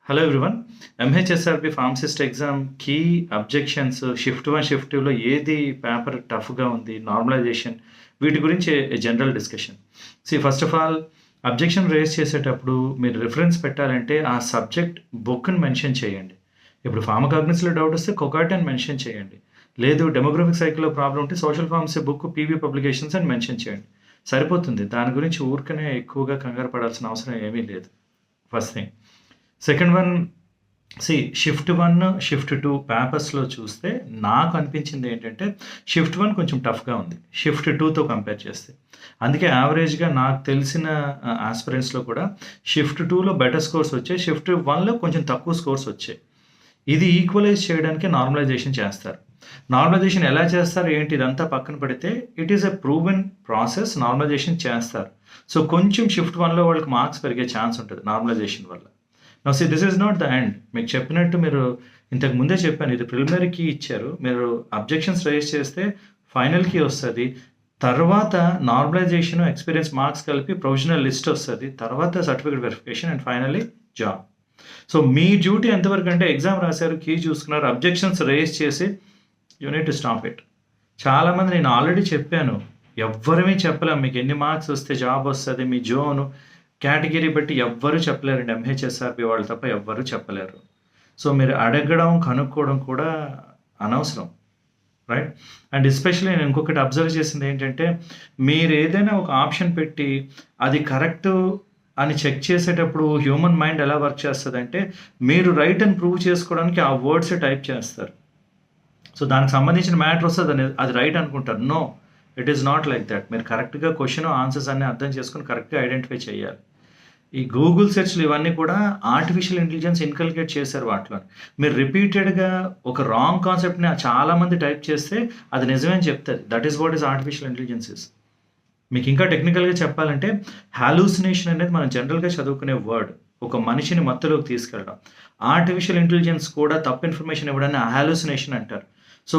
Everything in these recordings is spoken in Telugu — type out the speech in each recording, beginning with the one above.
Hello everyone. ఎంహెచ్ఎస్ఆర్‌బి ఫార్మసిస్ట్ ఎగ్జామ్‌కి అబ్జెక్షన్స్ షిఫ్ట్ 1, షిఫ్ట్ 2లో ఏది పేపర్ టఫ్‌గా ఉంది, నార్మలైజేషన్ వీటి గురించి general discussion. First of all objection raise చేసేటప్పుడు మీరు రిఫరెన్స్ పెట్టాలంటే ఆ సబ్జెక్ట్ బుక్‌ని మెన్షన్ చేయండి. ఇప్పుడు ఫార్మకాగ్నోసిస్‌లో డౌట్ వస్తే కొకాట్ అని మెన్షన్ చేయండి. లేదు డెమోగ్రఫిక్ సైకిల్‌లో ప్రాబ్లమ్ ఉంటే social pharmacy book, PV publications అని మెన్షన్ చేయండి. సరిపోతుంది. దాని గురించి ఊరికనే ఎక్కువగా కంగారు పడాల్సిన అవసరం ఏమీ లేదు. First thing. Second one, shift 1, shift 2 పేపర్స్‌లో చూస్తే నాకు అనిపించింది ఏంటంటే, షిఫ్ట్ 1 కొంచెం టఫ్‌గా ఉంది. షిఫ్ట్ 2తో కంపేర్ చేస్తే. అందుకే యావరేజ్‌గా నాకు తెలిసిన ఆస్పిరెంట్స్‌లో కూడా షిఫ్ట్ 2లో బెటర్ స్కోర్స్ వచ్చాయి. షిఫ్ట్ 1లో కొంచెం తక్కువ స్కోర్స్ వచ్చాయి. ఇది ఈక్వలైజ్ చేయడానికి నార్మలైజేషన్ చేస్తారు. నార్మలైజేషన్ ఎలా చేస్తారు ఏంటి ఇదంతా పక్కన పెడితే it is a proven process. Normalisation చేస్తారు. కొంచెం షిఫ్ట్ 1లో వాళ్ళకి మార్క్స్ పెరిగే ఛాన్స్ ఉంటుంది నార్మలైజేషన్ వల్ల. This is not the end. మీకు చెప్పినట్టు మీరు ఇంతకు ముందే చెప్పాను. ఇది ప్రిలిమినరీకి ఇచ్చారు. మీరు అబ్జెక్షన్స్ రైజ్ చేస్తే ఫైనల్‌కి వస్తది. తర్వాత నార్మలైజేషన్, ఎక్స్‌పీరియన్స్ మార్క్స్ కలిపి ప్రొవిజనల్ లిస్ట్ వస్తది. తర్వాత certificate verification and finally job. Me duty ఎంతవరకు అంటే ఎగ్జామ్ రాశారు, కీ చూసుకున్నారు, అబ్జెక్షన్స్ రైజ్ చేసి you need to stop it. చాలామంది నేను ఆల్రెడీ చెప్పాను. ఎవ్వరమీ చెప్పలేం మీకు ఎన్ని మార్క్స్ వస్తే జాబ్ వస్తది, మీ జోను కేటగిరీ బట్టి ఎవ్వరూ చెప్పలేరండి. ఎంహెచ్ఎస్ఆర్‌బి వాళ్ళు తప్ప ఎవ్వరూ చెప్పలేరు. మీరు అడగడం, కనుక్కోవడం కూడా అనవసరం. రైట్? అండ్ ఎస్పెషల్లీ నేను ఇంకొకటి అబ్జర్వ్ చేసింది ఏంటంటే, మీరు ఏదైనా ఒక ఆప్షన్ పెట్టి అది కరెక్టు అని చెక్ చేసేటప్పుడు హ్యూమన్ మైండ్ ఎలా వర్క్ చేస్తదంటే, మీరు రైట్ అని ప్రూవ్ చేసుకోవడానికి ఆ వర్డ్సే టైప్ చేస్తారు. దానికి సంబంధించిన మ్యాటర్ వస్తది అది రైట్ అనుకుంటారు. No, it is not like that. మీరు కరెక్ట్‌గా క్వెషన్, ఆన్సర్స్ అన్నీ అర్థం చేసుకొని కరెక్ట్‌గా ఐడెంటిఫై చేయాలి. ఈ గూగుల్ సెర్చ్‌లు ఇవన్నీ కూడా ఆర్టిఫిషియల్ ఇంటెలిజెన్స్ ఇన్కల్కేట్ చేశారు వాటిలోని. మీరు రిపీటెడ్‌గా ఒక రాంగ్ కాన్సెప్ట్‌ని చాలామంది టైప్ చేస్తే అది నిజమే అని చెప్తది. That is what is artificial intelligence is. మీకు ఇంకా టెక్నికల్‌గా చెప్పాలంటే హాలూసినేషన్ అనేది మనం జనరల్‌గా చదువుకునే వర్డ్. ఒక మనిషిని మత్తులోకి తీసుకెళ్ళడం. ఆర్టిఫిషియల్ ఇంటెలిజెన్స్ కూడా తప్పు ఇన్ఫర్మేషన్ ఇవ్వడాన్ని హాలూసినేషన్ అంటారు.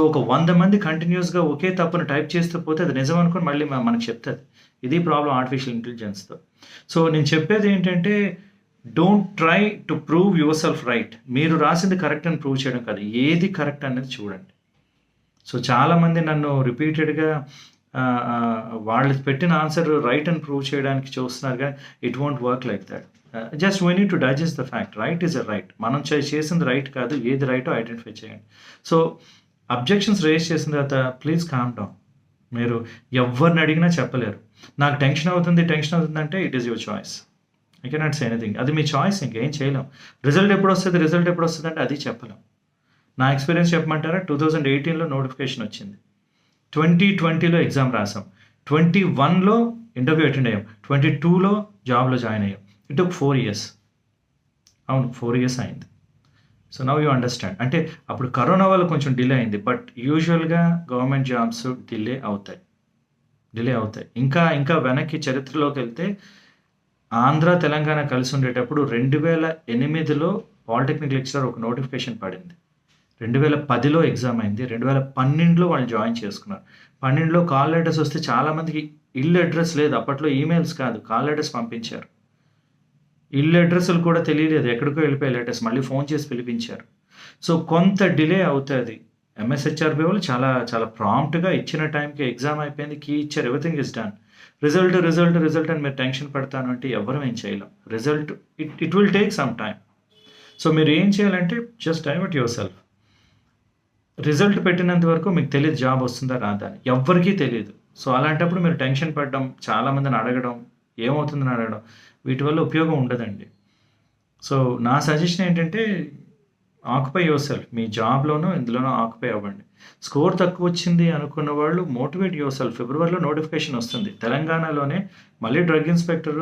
ఒక 100 మంది కంటిన్యూస్‌గా ఒకే తప్పును టైప్ చేస్తూ పోతే అది నిజం అనుకోని మళ్ళీ మనకు చెప్తది. ఇది ప్రాబ్లమ్ ఆర్టిఫిషియల్ ఇంటెలిజెన్స్‌తో. నేను చెప్పేది ఏంటంటే, don't try to prove your self right. మీరు రాసింది కరెక్ట్ అని ప్రూవ్ చేయడం కాదు. ఏది కరెక్ట్ అనేది చూడండి. చాలామంది నన్ను రిపీటెడ్‌గా వాళ్ళు పెట్టిన ఆన్సర్ రైట్ అని ప్రూవ్ చేయడానికి చూస్తున్నారు గానీ it won't work like that. Just we need to digest the fact. Right is a right. మనం చేసింది రైట్ కాదు. ఏది రైటో ఐడెంటిఫై చేయండి. అబ్జెక్షన్స్ రేజ్ చేసిన తర్వాత ప్లీజ్ కామ్ డౌన్. మీరు ఎవరిని అడిగినా చెప్పలేరు. నాకు టెన్షన్ అవుతుంది అంటే it is your choice. I cannot say anything. అది మీ చాయిస్, ఇంకేం చేయలేం. రిజల్ట్ ఎప్పుడొస్తది అంటే అది చెప్పలేం. నా ఎక్స్పీరియన్స్ చెప్పమంటారా? 2018లో నోటిఫికేషన్ వచ్చింది. 2020లో ఎగ్జామ్ రాసాం. 21లో ఇంటర్వ్యూ అటెండ్ అయ్యాం. 22లో జాబ్‌లో జాయిన్ అయ్యాం. It took 4 years. అవును, 4 years అయింది. Now you understand. అంటే అప్పుడు కరోనా వల్ల కొంచెం డిలే అయింది. బట్ యూజువల్‌గా గవర్నమెంట్ జాబ్స్ డిలే అవుతాయి. ఇంకా వెనక్కి చరిత్రలోకెళ్తే ఆంధ్ర, తెలంగాణ కలిసి ఉండేటప్పుడు 2008లో పాలిటెక్నిక్ లెక్చరర్ ఒక నోటిఫికేషన్ పడింది. 2010లో ఎగ్జామ్ అయింది. 2012లో వాళ్ళు జాయిన్ చేసుకున్నారు. 12లో కాల్ లెటర్స్ వస్తే చాలామందికి ఇల్లు అడ్రస్ లేదు. అప్పట్లో ఈమెయిల్స్ కాదు, కాల్ లెటర్స్ పంపించారు. ఇల్లు అడ్రస్‌లు కూడా తెలియలేదు. ఎక్కడికో వెళ్ళిపోయాయి లెటర్స్. మళ్ళీ ఫోన్ చేసి పిలిపించారు. కొంత డిలే అవుతది. ఎంఎస్హెచ్ఆర్‌బి వాళ్ళు చాలా ప్రాంప్ట్‌గా ఇచ్చిన టైంకి ఎగ్జామ్ అయిపోయింది. కీ ఇచ్చారు. Everything is done. రిజల్ట్ అని మీరు టెన్షన్ పడతాను అంటే ఎవ్వరం ఏం చేయలేం. Result it will take some time. మీరు ఏం చేయాలంటే just divert yourself. Result పెట్టినంత వరకు మీకు తెలీదు జాబ్ వస్తుందా రాదా అని. ఎవ్వరికీ తెలీదు. అలాంటప్పుడు మీరు టెన్షన్ పడడం, చాలామందిని అడగడం, ఏమవుతుందని అడగడం వీటి వల్ల ఉపయోగం ఉండదండి. నా సజెషన్ ఏంటంటే ఆక్యుపై యువర్ సెల్ఫ్. మీ జాబ్‌లోనో, ఇందులోనో ఆక్యుపై అవ్వండి. స్కోర్ తక్కువ వచ్చింది అనుకున్న వాళ్ళు మోటివేట్ యువర్ సెల్ఫ్. ఫిబ్రవరిలో నోటిఫికేషన్ వస్తుంది. తెలంగాణలోనే మళ్ళీ డ్రగ్ ఇన్స్‌పెక్టర్,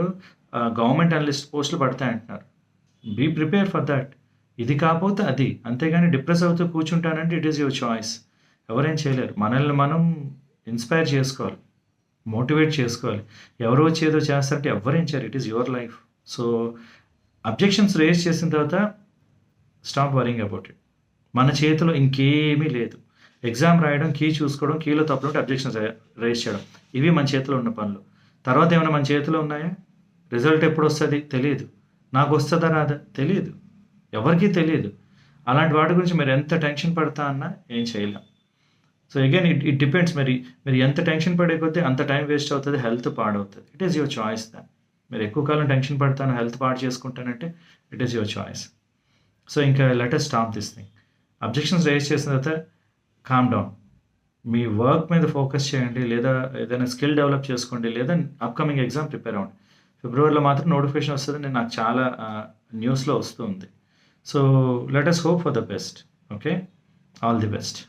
గవర్నమెంట్ అనలిస్ట్ పోస్టులు పడతాయంటున్నారు. Be prepare for that. ఇది కాకపోతే అది. అంతేగాని డిప్రెస్ అవుతూ కూర్చుంటానంటే ఇట్ ఈస్ యువర్ చాయిస్. ఎవరేం చేయలేరు. మనల్ని మనం ఇన్‌స్పైర్ చేసుకోవాలి. మోటివేట్ చేసుకోవాలి. ఎవరో వచ్చి ఏదో చేస్తారంటే ఎవ్వరేం చేయరు. It is your life. Objections raise చేసిన తర్వాత స్టాప్ వరింగ్ అబౌట్ ఇట్. మన చేతిలో ఇంకేమీ లేదు. ఎగ్జామ్ రాయడం, కీ చూసుకోవడం, కీలో తప్పులుంటే అబ్జెక్షన్స్ రేజ్ చేయడం. ఇవి మన చేతిలో ఉన్న పనులు. తర్వాత ఏమైనా మన చేతిలో ఉన్నాయా? రిజల్ట్ ఎప్పుడొస్తది తెలీదు. నాకు వస్తదా రాదా తెలీదు. ఎవరికీ తెలియదు. అలాంటి వాటి గురించి మీరు ఎంత టెన్షన్ పడతా అన్నా ఏం చేయలేం. So again it depends. మీరు ఎంత టెన్షన్ పడే కొద్దీ అంత టైం వేస్ట్ అవుతుంది, హెల్త్ పాడవుతుంది. It is your choice then. మీరు ఎక్కువ కాలం టెన్షన్ పడతాను, హెల్త్ పాడు చేసుకుంటానంటే it is your choice. So ఇంకా let us stop this thing. Objections raise చేసిన తర్వాత కామ్ డౌన్. మీ వర్క్ మీద ఫోకస్ చేయండి, లేదా ఏదైనా స్కిల్ డెవలప్ చేసుకోండి, లేదా అప్కమింగ్ ఎగ్జామ్ ప్రిపేర్ అవ్వండి. ఫిబ్రవరిలో మాత్రం నోటిఫికేషన్ వస్తుంది, నేను నాకు చాలా న్యూస్లో వస్తూ ఉంది. So let us hope for the best. Okay, all the best.